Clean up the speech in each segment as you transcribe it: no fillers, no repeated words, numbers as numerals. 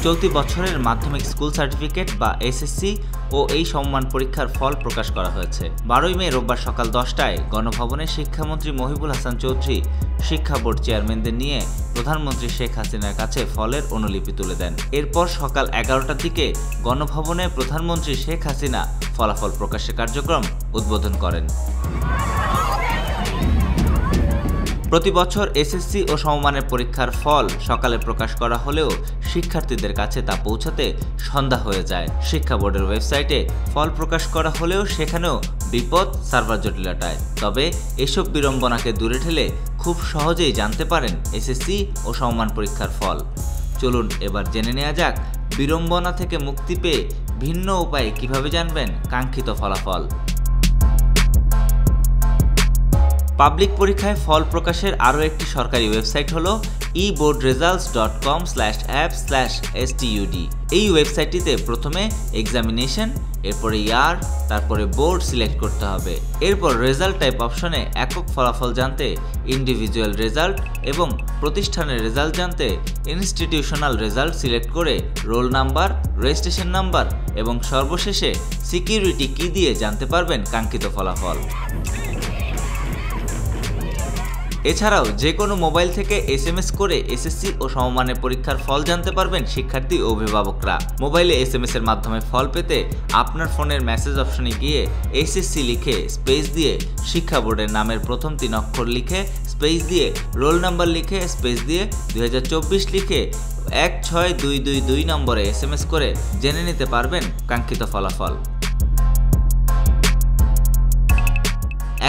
চলতি বছরের মাধ্যমিক স্কুল সার্টিফিকেট বা এসএসসি ও এই সমমান পরীক্ষার ফল প্রকাশ করা হয়েছে। 12ই মে রোববার সকাল 10টায় গণভবনে শিক্ষামন্ত্রী মহিবুল হাসান চৌধুরী শিক্ষা বোর্ড চেয়ারম্যানদের নিয়ে প্রধানমন্ত্রী শেখ হাসিনার কাছে ফলের অনুলিপি তুলে দেন। এরপর সকাল 11টার দিকে গণভবনে প্রধানমন্ত্রী শেখ হাসিনা ফলাফল প্রকাশের কার্যক্রম উদ্বোধন করেন। প্রতি বছর এসএসসি ও সমমানের পরীক্ষার ফল সকালে প্রকাশ করা হলেও শিক্ষার্থীদের কাছে তা পৌঁছাতে সন্ধ্যা হয়ে যায়। শিক্ষা বোর্ডের ওয়েবসাইটে ফল প্রকাশ করা হলেও সেখানেও বিপদ সার্ভার জটিলতায়। তবে এসব বিড়ম্বনাকে দূরে ঠেলে খুব সহজেই জানতে পারেন এসএসসি ও সমমান পরীক্ষার ফল। চলুন এবার জেনে নেওয়া যাক বিড়ম্বনা থেকে মুক্তি পেয়ে ভিন্ন উপায়ে কিভাবে জানবেন কাঙ্ক্ষিত ফলাফল। পাবলিক পরীক্ষায় ফল প্রকাশের আরও একটি সরকারি ওয়েবসাইট হলো eboardresults.com/app/stud। এই ওয়েবসাইটটিতে প্রথমে এক্সামিনেশন, এরপরে ইয়ার, তারপরে বোর্ড সিলেক্ট করতে হবে। এরপর রেজাল্ট টাইপ অপশনে একক ফলাফল জানতে ইন্ডিভিজুয়াল রেজাল্ট এবং প্রতিষ্ঠানের রেজাল্ট জানতে ইনস্টিটিউশনাল রেজাল্ট সিলেক্ট করে রোল নাম্বার, রেজিস্ট্রেশন নাম্বার এবং সর্বশেষে সিকিউরিটি কি দিয়ে জানতে পারবেন কাঙ্ক্ষিত ফলাফল। এছাড়াও যে কোনো মোবাইল থেকে এসএমএস করে এসএসসি ও সমমানের পরীক্ষার ফল জানতে পারবেন শিক্ষার্থী ও অভিভাবকরা। মোবাইলে এসএমএস এর মাধ্যমে ফল পেতে আপনার ফোনের মেসেজ অপশনে গিয়ে এসএসসি লিখে স্পেস দিয়ে শিক্ষা বোর্ডের নামের প্রথম 3 অক্ষর লিখে স্পেস দিয়ে রোল নাম্বার লিখে স্পেস দিয়ে 2024 লিখে 16222 নম্বরে এসএমএস করে জেনে নিতে পারবেন কাঙ্ক্ষিত ফলাফল।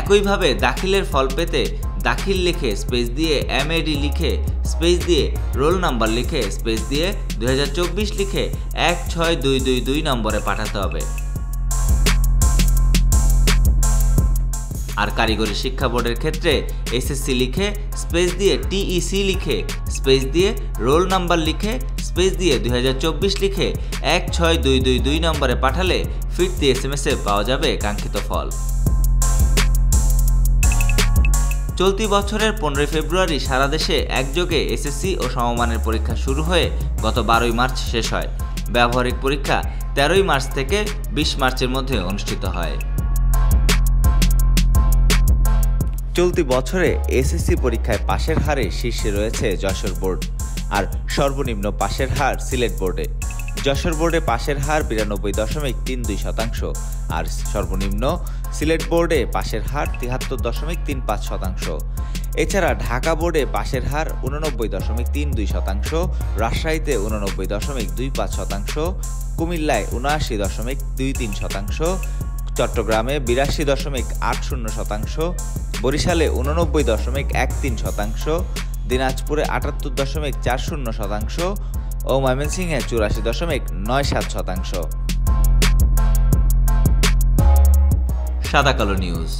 একইভাবে দাখিলের ফল পেতে দাখিল লিখে স্পেস দিয়ে MAD লিখে স্পেস দিয়ে রোল নাম্বার লিখে স্পেস দিয়ে 2024 লিখে 16222 নম্বরে পাঠাতে হবে। আর কারিগরি শিক্ষা বোর্ডের ক্ষেত্রে এসএসসি লিখে স্পেস দিয়ে TEC লিখে স্পেস দিয়ে রোল নাম্বার লিখে স্পেস দিয়ে 2024 লিখে 16222 নম্বরে পাঠালে ফিরতি এসএমএসে পাওয়া যাবে কাঙ্ক্ষিত ফল। চলতি বছরের 15 ফেব্রুয়ারি সারা দেশে একযোগে এসএসসি ও সমমানের পরীক্ষা শুরু হয়ে গত 12ই মার্চ শেষ হয়। ব্যবহারিক পরীক্ষা 13ই মার্চ থেকে 20 মার্চের মধ্যে অনুষ্ঠিত হয়। চলতি বছরে এসএসসি পরীক্ষায় পাশের হারে শীর্ষে রয়েছে যশোর বোর্ড, আর সর্বনিম্ন পাশের হার সিলেট বোর্ডে। যশোর বোর্ডে পাশের হার 92.32%, আর সর্বনিম্ন সিলেট বোর্ডে পাশের হার 73.35%। এছাড়া ঢাকা বোর্ডে পাশের হার 89.32%, রাজশাহীতে 89.25%, কুমিল্লায় 79.23%, চট্টগ্রামে 82.80%, বরিশালে 89.13%, দিনাজপুরে 78.40% ও ময়মনসিংহে 84.97%। সাদা কালো নিউজ।